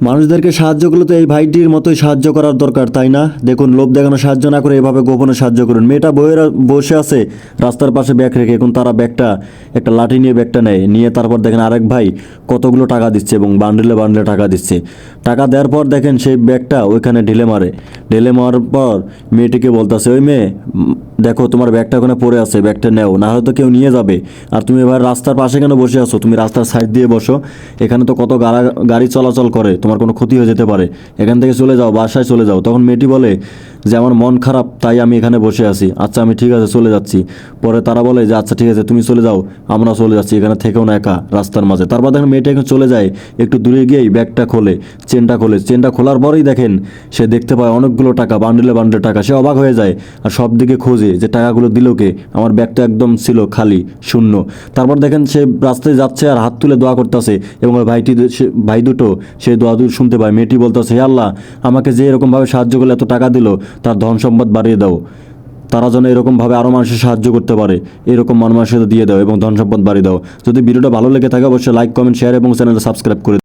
মানুষদেরকে সাহায্য করলে তো এই ভাইটির মতোই সাহায্য করার দরকার, তাই না? দেখুন, লোভ দেখানো সাহায্য না করে এভাবে গোপনে সাহায্য করুন। মেয়েটা বইয়ের বসে আছে রাস্তার পাশে ব্যাগ রেখে, এখন তারা ব্যাগটা, একটা লাঠি নিয়ে ব্যাগটা নেয়, নিয়ে তারপর দেখেন আরেক ভাই কতগুলো টাকা দিচ্ছে এবং বান্ডেলে বান্ডেলে টাকা দিচ্ছে। টাকা দেওয়ার পর দেখেন সেই ব্যাগটা ওইখানে ঢেলে মারে। ঢেলে মারার পর মেয়েটিকে বলতেছে, ওই মেয়ে, দেখো তোমার ব্যাগটা ওখানে পড়ে আছে, ব্যাগটা নেও, না হয়তো কেউ নিয়ে যাবে। আর তুমি এবার রাস্তার পাশে কেন বসে আছো? তুমি রাস্তার সাইড দিয়ে বসো, এখানে তো কত গাড়ি চলাচল করে, তোমার কোনো ক্ষতি হয়ে যেতে পারে, এখান থেকে চলে যাও, বাসায় চলে যাও। তখন মেয়েটি বলে যে আমার মন খারাপ, তাই আমি এখানে বসে আছি। আচ্ছা, আমি ঠিক আছে চলে যাচ্ছি। পরে তারা বলে যে আচ্ছা ঠিক আছে, তুমি চলে যাও, আমরা চলে যাচ্ছি, এখানে থেকেও না একা রাস্তার মাঝে। তারপর দেখেন মেয়েটা এখন চলে যায়, একটু দূরে গিয়েই ব্যাগটা খোলে, চেনটা খোলে। চেনটা খোলার পরেই দেখেন সে দেখতে পায় অনেকগুলো টাকা, বান্ডেলে বান্ডেলে টাকা। সে অবাক হয়ে যায় আর সব দিকে খোঁজে যে টাকাগুলো দিল কে, আমার ব্যাগটা একদম ছিল খালি, শূন্য। তারপর দেখেন সে রাস্তায় যাচ্ছে আর হাত তুলে দোয়া করতেছে, এবং ওই ভাই দুটো সেই দোয়া শুনতে পায়। মেয়েটি বলতেছে, হে আল্লাহ, আমাকে যে এরকমভাবে সাহায্য করলে, এত টাকা দিল, তার ধন সম্পদ বাড়িয়ে দাও, তারা যেন এরকমভাবে আরও মানুষের সাহায্য করতে পারে, এরকম মানুষের দিয়ে দাও এবং ধন সম্পদ বাড়িয়ে দাও। যদি ভিডিওটা ভালো লেগে থাকে অবশ্যই লাইক, কমেন্ট, শেয়ার এবং চ্যানেলটা সাবস্ক্রাইব করে